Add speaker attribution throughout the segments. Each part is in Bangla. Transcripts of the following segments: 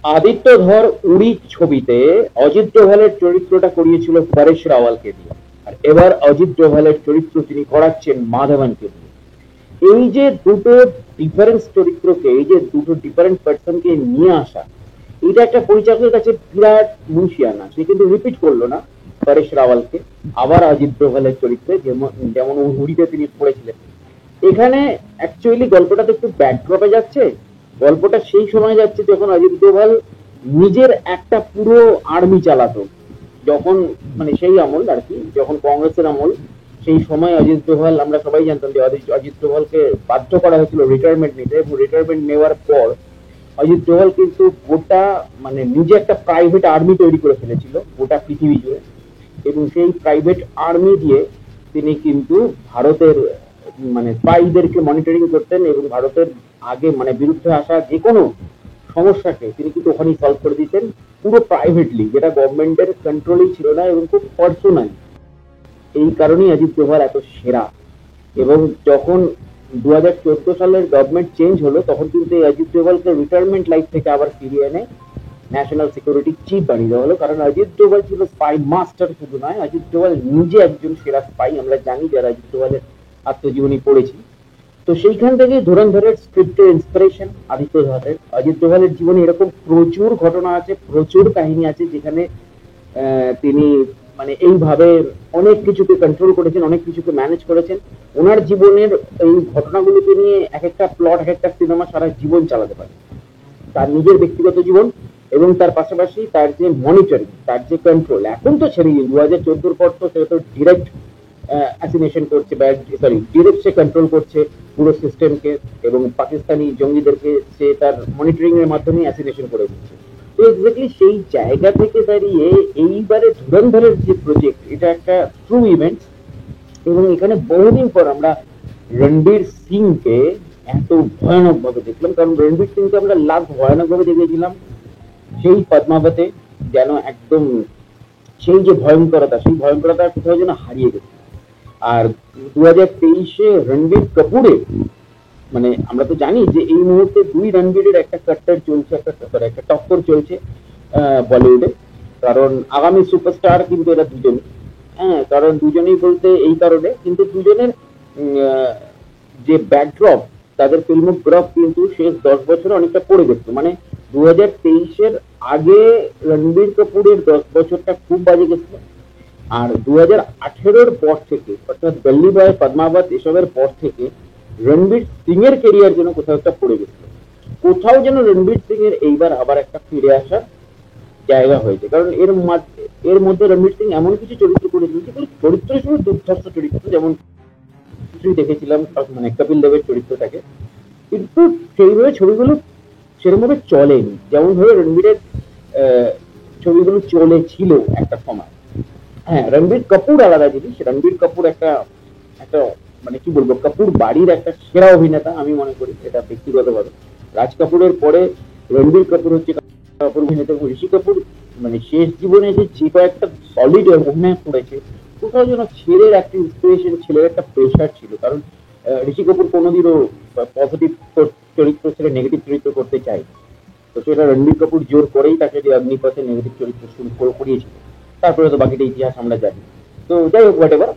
Speaker 1: আদিত্য ধর উড়ি ছবিতে অজিত ডোভালের চরিত্রটা করিয়েছিল পরেশ রাওয়ালকে দিয়ে, আর এবার অজিত ডোভালের চরিত্র তিনি করাচ্ছেন মাধবনকে দিয়ে। এই যে দুটো ডিফারেন্ট চরিত্রকে, এই যে দুটো ডিফারেন্ট পার্সনকে নিয়ে আসা, এটা একটা পরিচালকের কাছে বিরাট মুশিয়ানা। সে কিন্তু রিপিট করলো না পরেশ রাওয়ালকে, আবার অজিত ডোভালের চরিত্রে, যেমন যেমন উড়িতে তিনি পড়েছিলেন। এখানে অ্যাকচুয়ালি গল্পটা তো একটু ব্যাকড্রপে যাচ্ছে। গল্পটা সেই সময় যাচ্ছে যখন অজিত ডোভাল নিজের একটা পুরো আর্মি চালাতো, যখন মানে সেই আমল আর কি, যখন কংগ্রেসের আমল। সেই সময় অজিত ডোভাল, আমরা সবাই জানতাম যে অজিত ডোভালকে বাধ্য করা হয়েছিল রিটায়ারমেন্ট নিতে, এবং রিটায়ারমেন্ট নেওয়ার পর অজিত ডোভাল কিন্তু গোটা মানে নিজে একটা প্রাইভেট আর্মি তৈরি করে ফেলেছিল গোটা পৃথিবী জুড়ে। এবং সেই প্রাইভেট আর্মি দিয়ে তিনি কিন্তু ভারতের মানে স্পাইদেরকে মনিটরিং করতেন, এবং ভারতের আগে মানে বিরুদ্ধে আসা যে কোনো সমস্যাকে তিনি কিন্তু ওখানেই সলভ করে দিতেন, পুরো প্রাইভেটলি, যেটা গভর্নমেন্টের কন্ট্রোলেই ছিল না, এবং খুব পার্সোনাল। এই কারণেই অজিত ডোভাল এত সেরা। এবং যখন 2014 সালের গভর্নমেন্ট চেঞ্জ হলো, তখন কিন্তু এই অজিত ডোভালকে রিটায়ারমেন্ট লাইফ থেকে আবার ফিরিয়ে এনে ন্যাশনাল সিকিউরিটি চিফ বানিয়ে দেওয়া হলো। কারণ অজিত ডোভাল ছিল স্পাই মাস্টার, শুধু নয়, অজিত ডোভাল নিজে একজন সেরা স্পাই। আমরা জানি যারা অজিত ডোভালের আত্মজীবনী পড়েছি। তো সেইখান থেকে ধুরন্ধরের স্ক্রিপ্টের ইন্সপিরেশন আদিত্য ধরের। অজিত ডোভালের জীবনে এরকম প্রচুর ঘটনা আছে, প্রচুর কাহিনী আছে, যেখানে তিনি মানে এইভাবে অনেক কিছুকে কন্ট্রোল করেছেন, অনেক কিছুকে ম্যানেজ করেছেন। ওনার জীবনের এই ঘটনাগুলোকে নিয়ে এক একটা প্লট, এক একটা সিনেমা সারা জীবন চালাতে পারে। তার নিজের ব্যক্তিগত জীবন এবং তার পাশাপাশি তার যে মনিটরিং, তার যে কন্ট্রোল, এখন তো ছেড়ে দিন, 2014 পর তো সে তো ডিরেক্ট অ্যাসিনেশন করছে, সরি ডিরেক্ট সে কন্ট্রোল করছে পুরো সিস্টেমকে, এবং পাকিস্তানি জঙ্গিদেরকে সে তার মনিটরিং এর মাধ্যমে অ্যাসিনেশন করে দিচ্ছে। তো এক্স্যাক্টলি সেই জায়গা থেকে দাঁড়িয়ে এইবারে ধুরন্ধরের যে প্রজেক্ট, এটা একটা ট্রু ইভেন্ট। এবং এখানে বহুদিন পর আমরা রণবীর সিংকে এত ভয়ানক ভাবে দেখলাম। কারণ রণবীর সিংকে আমরা লাভ ভয়ানক ভাবে দেখেছিলাম সেই পদ্মাবতে, যেন একদম সেই যে ভয়ঙ্করতা, সেই ভয়ঙ্করতা কোথাও যেন হারিয়ে গেছে। আর 2023-এ রণবীর কাপুরের মানে আমরা তো জানি যে এই মুহূর্তে দুই রণবীরের একটা কাট্টার চলছে, একটা টক্কর চলছে বলিউডে। কারণ আগামী সুপারস্টার কিন্তু এরা দুজন। হ্যাঁ, কারণ দুজনেই বলতে এই কারণে, কিন্তু দুজনের যে ব্যাকড্রপ, তাদের ফিল্মোগ্রাফ কিন্তু শেষ 10 বছরে অনেকটা পড়ে গেছে। মানে 2023-এর আগে রণবীর কাপুরের 10 বছরটা খুব বাজে গেছিল। আর 2018-এর পর থেকে, অর্থাৎ গল্লি বয়, পদ্মাবত এসবের পর থেকে রণবীর সিং এর কেরিয়ার যেন কোথাও একটা পড়ে গেছিল। কোথাও যেন রণবীর সিং এর এইবার আবার একটা ফিরে আসার জায়গা হয়েছে। কারণ এর মধ্যে রণবীর সিং এমন কিছু চরিত্র করেছিল, যেগুলো চরিত্র হিসেবে দুর্ধর্ষ চরিত্র, যেমন দেখেছিলাম মানে কপিল দেবের চরিত্রটাকে, কিন্তু সেইভাবে ছবিগুলো সেরকম ভাবে চলেনি, যেমন ভাবে রণবীরের ছবিগুলো চলেছিল একটা সময়। হ্যাঁ, রণবীর কাপুর আলাদা জিনিস। রণবীর কাপুর একটা একটা মানে কি বলবো, কাপুর বাড়ির একটা সেরা অভিনেতা আমি মনে করি, এটা ব্যক্তিগতভাবে। রাজ কাপুরের পরে রণবীর কাপুর হচ্ছে কাপুর অভিনেতা। ঋষি কাপুর মানে শেষ জীবনে যে কয়েকটা সলিড অভিনয় করেছে, কোথাও যেন ছেলের একটা ইন্সপিরেশন, ছেলের একটা প্রেশার ছিল। কারণ ঋষি কাপুর কোনোদিনও পজিটিভ চরিত্র ছেড়ে নেগেটিভ চরিত্র করতে চায়। তো সেটা রণবীর কাপুর জোর করেই তাকে যে অগ্নিপথে নেগেটিভ চরিত্র শুরু করিয়েছিল। তারপরে তো বাকিটা ইতিহাস আমরা জানি। তো যাই হোক, হোয়াট এভার,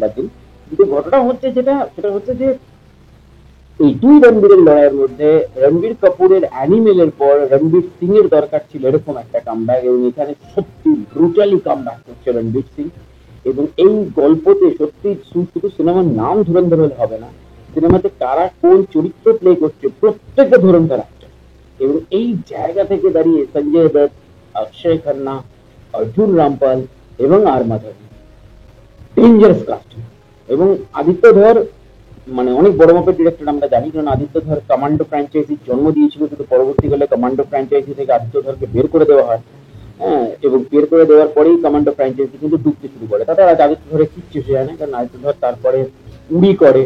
Speaker 1: বাদ দিন। কিন্তু ঘটনা হচ্ছে যেটা, সেটা হচ্ছে যে এই দুই রণবীরের লড়াইয়ের মধ্যে রণবীর কাপুরের অ্যানিমেলের পর রণবীর সিং এর দরকার ছিল এরকম একটা কামব্যাক, এবং এখানে সত্যি ব্রুটালি কামব্যাক করছে রণবীর সিং। এবং এই গল্পতে সত্যি শুধু সিনেমার নাম ধুরন্ধর হলে হবে না, সিনেমাতে কারা কোন চরিত্র প্লে করছে প্রত্যেকটা ধুরন্ধর একটা। এবং এই জায়গা থেকে দাঁড়িয়ে সঞ্জয় দত্ত, অক্ষয় খান্না, অর্জুন রামপাল এবং আর মাধবী, ডেঞ্জারাস কাস্ট। এবং আদিত্য ধর মানে অনেক বড় মাপের ডিরেক্টর আমরা জানি, কারণ আদিত্য ধর কমান্ডো ফ্র্যাঞ্চাইজির জন্ম দিয়েছিল, কিন্তু পরবর্তীকালে কমান্ডো ফ্র্যাঞ্চাইজি থেকে আদিত্য ধরকে বের করে দেওয়া হয়। হ্যাঁ, এবং বের করে দেওয়ার পরেই কমান্ডো ফ্র্যাঞ্চাইজি কিন্তু ডুবতে শুরু করে। তাতে আদিত্য ধরে কিচ্ছু এসে যায় না, কারণ আদিত্য ধর তারপরে উড়ি করে।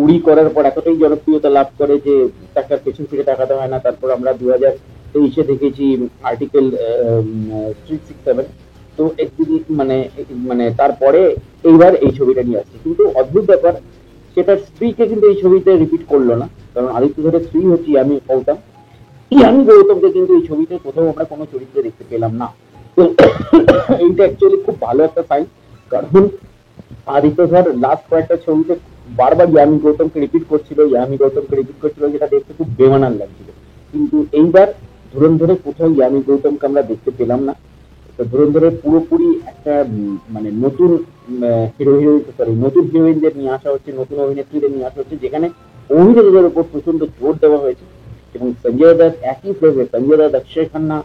Speaker 1: উড়ি করার পর এতটাই জনপ্রিয়তা লাভ করে যে তাকে আর পেছন ফিরে তাকাতে হয় না। তারপর আমরা 2023-এ দেখেছি আর্টিকেল 367। তো মানে মানে তারপরে এইবার এই ছবিটা নিয়ে আসছে। কিন্তু অদ্ভুত ব্যাপার, সেটার স্ত্রীকে কিন্তু এই ছবিতে রিপিট করলো না। কারণ আদিত্য ধরের স্ত্রী হচ্ছে আমি গৌতম, ইয়ামি গৌতমকে কিন্তু এই ছবিতে কোথাও আমরা কোনো চরিত্রে দেখতে পেলাম না। তো এইটা অ্যাকচুয়ালি খুব ভালো একটা সাইন, কারণ আদিত্য ধর লাস্ট কয়েকটা ছবিতে বারবার ইয়ামি গৌতমকে রিপিট করছিল, যেটা দেখতে খুব বেমানান লাগছিল। কিন্তু এইবার ধুরন্ধরে কোথাও ইয়ামি গৌতমকে আমরা দেখতে পেলাম না। তো ধুরন্ধরে পুরোপুরি একটা মানে নতুন নতুন হিরোইনদের নিয়ে আসা হচ্ছে, নতুন অভিনেত্রীদের নিয়ে আসা হচ্ছে, যেখানে অভিনেতাদের উপর প্রচন্ড জোর দেওয়া হয়েছে। এবং সঞ্জয় দত্ত একই ফ্লেভে, সঞ্জয় দত্ত, অক্ষয় খান্না,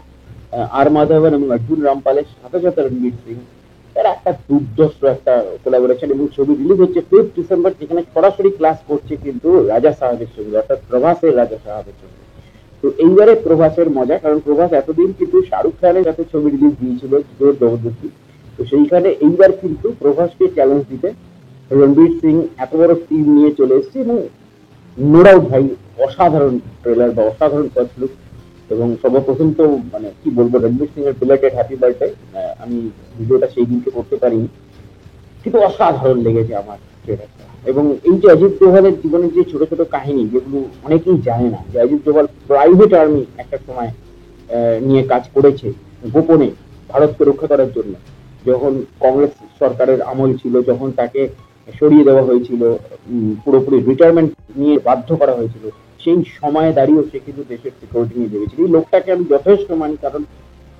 Speaker 1: আর মাধবন এবং অর্জুন রামপালের সাথে সাথে রণবীর সিং, এর একটা দুর্ধর্ষ একটা কোলাবোরেশন। এবং ছবি রিলিজ হচ্ছে 5 ডিসেম্বর, যেখানে সরাসরি ক্লাস করছে কিন্তু রাজা সাহেবের সঙ্গে, অর্থাৎ প্রভাসের রাজা সাহেবের সঙ্গে। তো এইবারে প্রভাসের মজা, কারণ প্রভাস এতদিন কিন্তু শাহরুখ খানের সাথে ছবি রিলিজ দিয়েছিল জোর জবরদস্তি। তো সেইখানে এইবার কিন্তু প্রভাসকে চ্যালেঞ্জ দিতে রণবীর সিং এত বড় টিম নিয়ে চলে এসেছে। এবং নো ডাউট ভাই, অসাধারণ ট্রেলার বা অসাধারণ ফার্স্ট লুক। এবং সর্বপ্রথম তো মানে কি বলবো, রণবীর সিং এর বিলেটেড হ্যাপি বার্থডে। আমি ভিডিওটা সেই দিনকে করতে পারিনি, কিন্তু অসাধারণ লেগেছে আমার ট্রেলারটা। এবং এই যে অজিত দোভালের জীবনের যে ছোট ছোট কাহিনী, যেগুলো অনেকেই জানে না, যে অজিত দোভাল প্রাইভেট আর্মি একটা সময় নিয়ে কাজ করেছে গোপনে ভারতকে রক্ষা করার জন্য। যখন কংগ্রেস সরকারের আমল ছিল, যখন তাকে সরিয়ে দেওয়া হয়েছিল, পুরোপুরি রিটায়ারমেন্ট নিয়ে বাধ্য করা হয়েছিল, সেই সময়ে দাঁড়িয়েও সে কিন্তু দেশের সিকিউরিটি নিয়ে ভেবেছিল। এই লোকটাকে আমি যথেষ্ট মানি, কারণ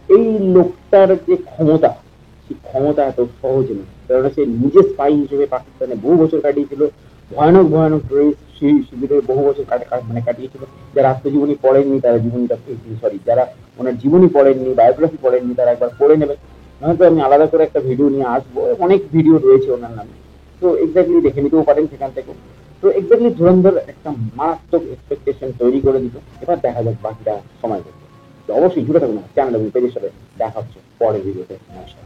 Speaker 1: এই লোকটার যে ক্ষমতা, সেই ক্ষমতা এত সহজ নয়। কারণ সে নিজে স্পাই হিসেবে পাকিস্তানে বহু বছর কাটিয়েছিল, ভয়ানক ভয়ানক টেররিস্ট শিবিরে বহু বছর কাটিয়েছিল। যারা আত্মজীবনী পড়েননি তারা জীবনীটা, সরি, যারা ওনার জীবনী পড়েননি, বায়োগ্রাফি পড়েননি, তারা একবার পড়ে নেবে। নয়তো আমি আলাদা করে একটা ভিডিও নিয়ে আসবো, অনেক ভিডিও রয়েছে ওনার নামে, তো এক্স্যাক্টলি দেখে নিতেও পারেন সেখান থেকে। তো এক্স্যাক্টলি ধুরন্ধর একটা মারাত্মক এক্সপেকটেশন তৈরি করে দিত। এবার দেখা যাক বাকিটা সময় দেখবে। তো অবশ্যই জুড়ে থাকুন চ্যানেল এবং পেজের সাথে। দেখা হচ্ছে পরের ভিডিওতে। নমস্কার।